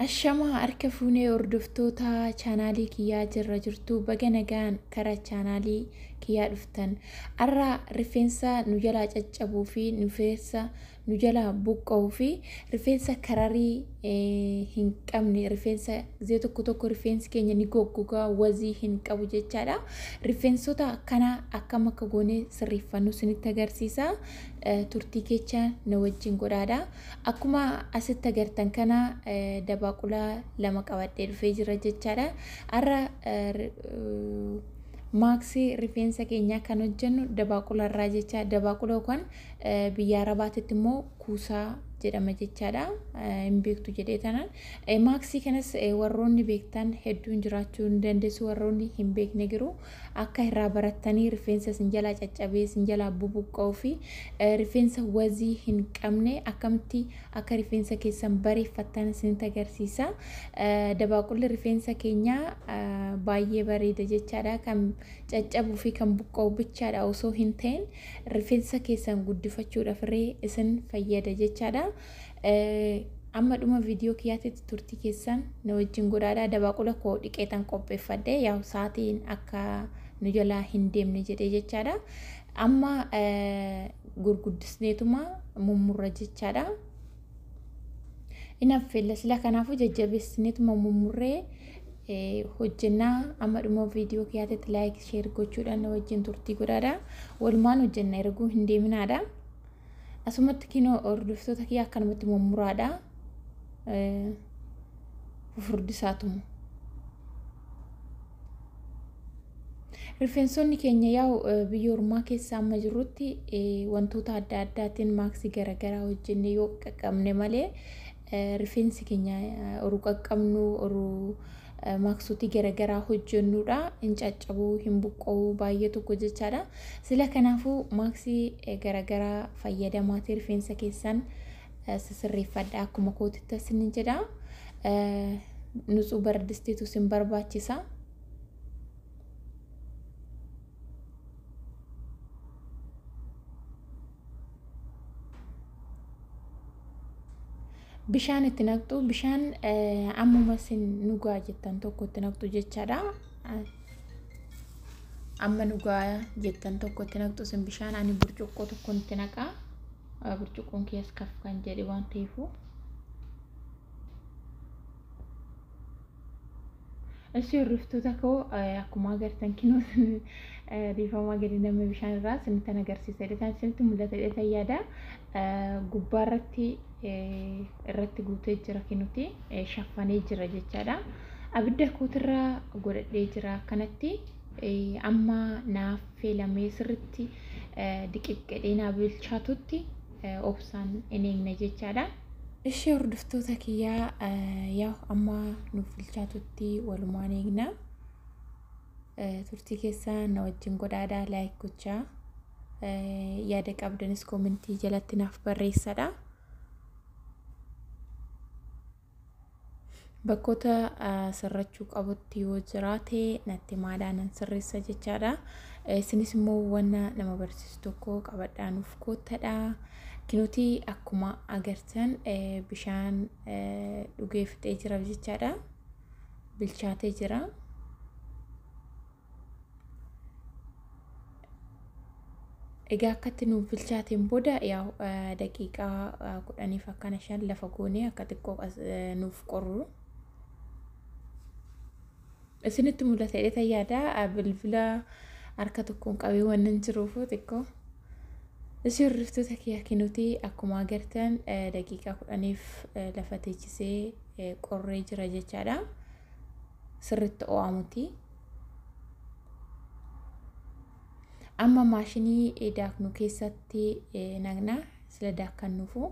Ashama harka fuunee hordoftoota chaanaalii kiyyaa jirra jirtu baga nagaan kara chaanaalii kiyyaa dhuftan. Arra rifeensa nu jalaa caccabuu fi nu jalaa buqqa'uu fi rifeensa kararii hin qabne rifeensa zee tokko rifeensi keenya ni goggogaa wazii hin qabu jechaadha. Rifeensota kana akkam akka goone sirreeffannu isinitti agarsiisa. Turtii kecha na wajjin godhaadha. Akkuma asitti agartan kana dabaaqulaa lama qabadhee dhufee jira jechaadha. Arra maaksii rifeensa keenyaa kan hojjennu dabaaqula irraa jecha dabaaqula yookaan biyya arabaatitti immoo kuusaa jedhama jechaadha. Hin beektu jedhee tanaan maaksii kanas warroonni beektan hedduun jiraachuu hin dandeessu, warroonni hin beekne garuu akka irraa barattanii rifeensa isin jalaa caccabee isin jalaa bubuqqa'uu fi rifeensa wazii hin qabne akkamitti akka rifeensa keessan bareeffattan isinitti agarsiisa. Dabaaqulli rifeensa keenyaa baay'ee bareeda jechaadha. Kan caccabuu fi kan buqqa'u bichaadha osoo hin ta'in rifeensa keessan guddifachuudhaaf illee isin fayyada jechaadha. Amma dhuma viidiyoo kiyyaatitti turtii keessan na wajjin godhaadha. Dabaaqula koo dhiqeetan qopheeffadhe yaa'u sa'aatiin akka nu jalaa hin deemne jedhee jechaadha. Amma gurguddisneetuma mummurra jechaadha. Inaffeella sila kanaafuu jajjabeessineetuma mummurree hojjennaa. Amma dhuma viidiyoo kiyyaatitti laayik sheer gochuudhaan na wajjin turtii godhaadha. Walumaan hojjenna erguu hin deeminaadha. Asumatti kinoo hordoftoota kiyyaa akkanumatti mummuraadha. Furdisaatumu. Rifeensonni keenya yaa'u biyya ormaa keessa amma jirrutti wantoota adda addaatiin maaksii garaagaraa hojjennee yoo qaqqabne malee rifeensi keenya oruu qaqqabnu oruu maaksotii garaagaraa hojjennuudha. Hin caccabuu hin buqqa'uu baay'ee tokko jechaadha. Sila kanaafuu maaksii garaagaraa fayyadamaatii rifeensa keessan sirreeffadha. Akkuma kootitti isin jedha. Nutsuu bardistiitu isin barbaachisa. Bishaan itti naqxu. Bishaan ammuma isin nugaa jettan tokko itti naqxu jechaadha. Amma nugaa jettan tokko itti naqxu isin bishaan ani burcuqqoo tokko itti naqaa. Burcuqqoon keessa kaf kan jedhe waan ta'eefu. Isin hordoftoota koo akkuma agartan kinoo riifamaa gadi namni bishaan irraa isinitti agarsiisa. Isinitti mul'ata jedhee yaada. Gubbaarratti irratti guutee jira kinuti shaffanee jira jechaadha. Abidda kootirraa godhadhee jira kanatti amma naaf feelamee sirritti diqiqqadhee naa bilchaatutti obsaan hin eegne jechaadha. Ishee hordoftoota kiyyaa yaa amma nuuf bilchaatutti walumaan eegna. Turtii keessaa na wajjin godhaadha. Laayik gochaa yaada qabdanis koomentii jalatti naaf barreessadha. Bakkoota sirrachuu qabutti yoo jiraate natti maadaanan sirreessa jechaadha. Isinis immoo wanna nama barsiisu tokko qabadhaa nuuf koottadha. Kinuti akkuma agartan bishaan dhugee fixee jira jechaadha. Bilchaatee jira. Egaa akkatti nuuf bilchaateen booda yaa'u daqiiqaa 10 akkana 5 lafa goonee akka xiqqoo nuuf qorru. Isinitti mul'ata jedhee yaada. Bilbila harka tokkoon qabee waan hin jiruuf xiqqoo. Isin hordoftoota kiyyaa kinuti akkuma agartan daqiiqaa 10f lafa teechisee qorree jira jechaadha. Sirriitti o'aamuti. Amma maashinii daaknu keessatti naqna sila daakkannuufu.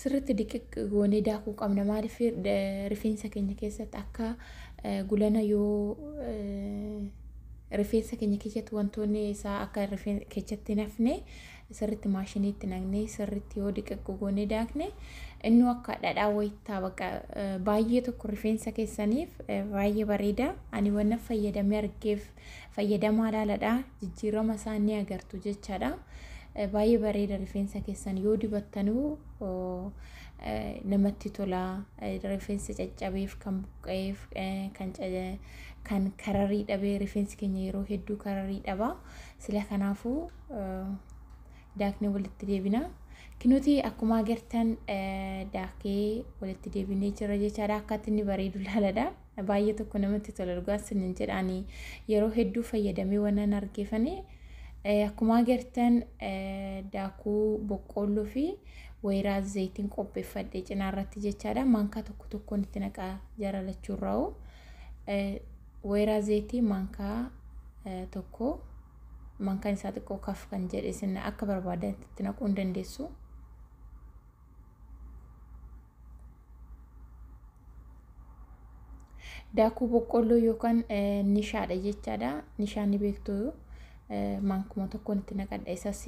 Sirriitti diqiq goonee daakuu qabna. Maaliif rifeensa keenya keessatti akka gulana yoo rifeensa keenya keessatti wantoonni isaa akka rifeensa keessatti nafne sirriitti maashiniitti naqnee sirriitti yoo diqiq goonee daakne inni akka dhadhaa wayittaa bakka baay'ee tokko rifeensa keessaniif baay'ee bareeda. Ani wanna fayyadamee argeef fayyadamaa laaladha. Jijjiirama isaa ni agartu jechaadha. baay'ee bareeda rifeensa keessan yoo dibattanuu namatti tola. Rifeensa caccabeef kan buqqa'eef kan kararii dhabee rifeensi keenya yeroo hedduu kararii dhaba. Sila kanaafuu daaknee walitti deebina. Kinuti akkuma agartan daakee walitti deebinee jira jechaadha. Akkatti inni bareedu laaladha. Baay'ee tokko namatti tola dhugaas sinin jedhaani yeroo hedduu fayyadamee waan argeefanii akkuma agartan daakuu boqqolloo fi wayraa zayitiin qopheeffadhee cinaa irratti jechaadha. Maankaa tokko tokkoon itti naqaa jaalalachuurraa'u wayraa zayitii maankaa tokko maankaan isaa xiqqoo kaf kan jedhe isin akka barbaadan itti naquu hin dandeessu. Daakuu boqqolloo yookaan nishaadha jechaadha. Nishaan ni beektu maankuma tokkoon itti naqadha isas.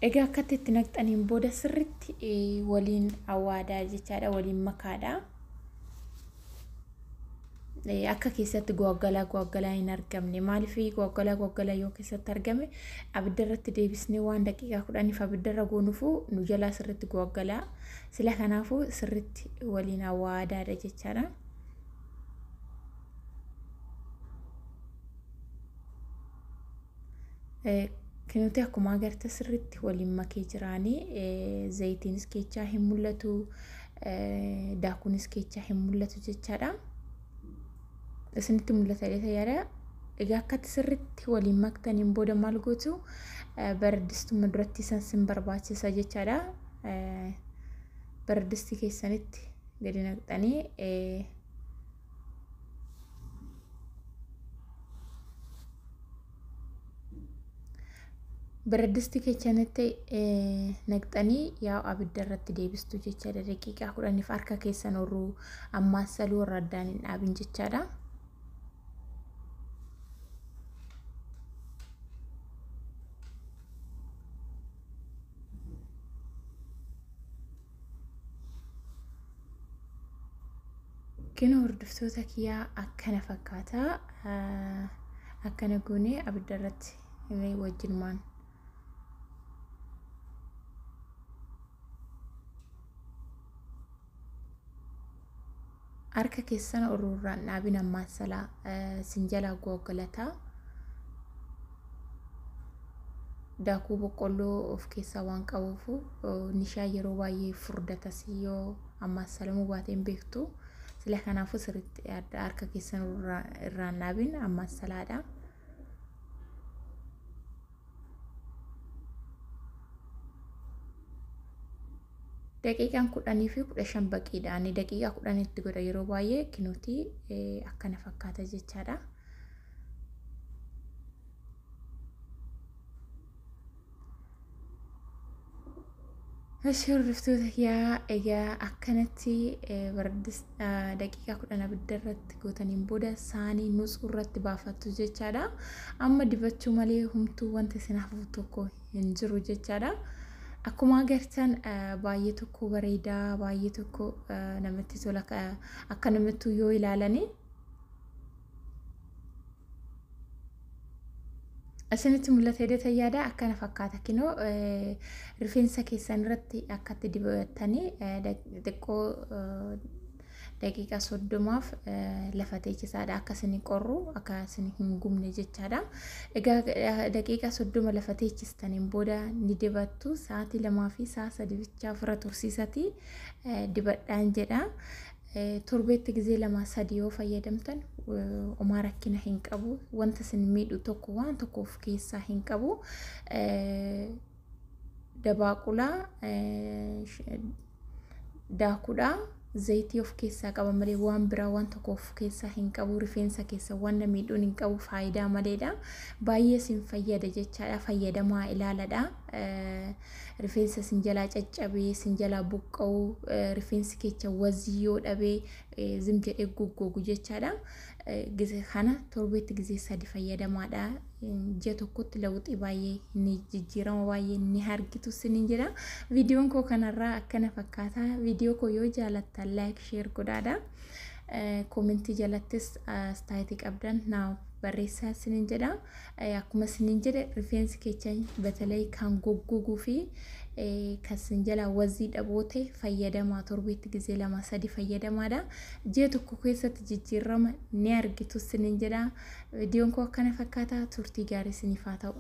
Egaa akkatti itti naqxaniin booda sirriitti waliin awwaadaa jechaadha. Waliin makaadha. Akka keessatti goggalaa hin argamne. Maaliif goggalaa yoo keessatti argame abidda irratti deebisnee waan daqiiqaa 10 abidda irra goonuufu nu jalaa sirriitti goggalaa. Sila kanaafuu sirriitti waliin awwaadaadha jechaadha. Kinuti akkuma agartan sirriitti waliin makee jiraanii zayitiinis keechaa hin mul'atu daakuunis keechaa hin mul'atu jechaadha. Isinitti mul'ata yaada. Egaa akkatti sirriitti waliin maktaniin booda maal gootu bardistuma duratti sin barbaachisa jechaadha. Bardisti keessanitti gadi naqxanii bardisti keessanitti naqxanii yaa abidda irratti deebistu jechaadha. Daqiiqaa 10 harka keessan orruu ammaas saluu irra addaan hin dhaabin jechaadha. Kino hordoftoota kiyyaa akkana fakkaata. Akkana goonee abidda irratti wajjinumaan harka keessan orruurraan dhaabin ammaas salaa sinjalaa goggalataa. Daakuu boqqolloo of keessaa waan qabuufu nishaa yeroo baay'ee furdatas yoo ammaas salamuu baateen beektu. Sila kanaafuu sirriitti harka keessan irraan dhaabin ammaas salaadha. Daqiiqaan 10 fi 15 baqiidha. Ani daqiiqaa 10 itti godha yeroo baay'ee kinuti akkana fakkaata jechaadha. Hordoftoota kiyyaa egaa akkanatti daqiiqaa 10 abidda irratti gootaniin booda saanii nusuu irratti baafattu jechaadha. Amma dibachuu malee humtuu wanta isin hafu tokko hin jiru jechaadha. Akkuma agartan baay'ee tokko bareedaa baay'ee tokko namatti tola akka namattuu yoo ilaalanii. Asinitti mul'ata edeta yaada akkana fakkaata kinoo rifeensa keessan irratti akkatti dibatanii xiqqoo daqiiqaa 30f lafa teechisaadha akka isin qorru akka isin hin gubne jechaadha. Egaa daqiiqaa 30 lafa teechistaniin booda ni dibattu sa'aatii 2 fi sa'a 3 bicha fira tursiisati dibadhaan jedha. Torbeetti gizee 2-3 yoo fayyadamtan omaa rakkina hin qabu. Wanta isin miidhu tokko waan tokko of keessaa hin qabu. Dabaaqulaa daakuudha zayitii of keessaa qaba malee waan biraa waan tokko of keessaa hin qabu. Rifeensa keessa waan miidhuun hin qabu. Faayidaa maleedha. Baay'ee isin fayyada jechaadha. Fayyadamaa ilaaladha. Rifeensa isin jalaa caccabee isin jalaa buqqa'u rifeensi keessa wazii yoo dhabee zim jedhee goggogu jechaadha. Gizee kana torbeetti gizee 3 fayyadamaadha. Ji'a tokkotti lawuxii baay'ee ni jijjiirama baay'ee ni argitu sinin jedha. Viidiyoon koo kanarraa akkana fakkaata. Viidiyoo koo yoo jaalattan like share godhaadha. komentii jalattis astaayitii qabdan naaf barreessaa isiniin jedha. Akkuma isiniin jedhe rifeensi keenya batalee kan goggoguu fi kan isin jala wazii dhaboote fayyadamaa torbeetti gizee 2-3 fayyadamaadha. Ji'a tokko keessatti jijjiirama ni argitu isiniin jedha. Viidiyoon koo akkana fakkaata turtii gaarii isiniif haa ta'u.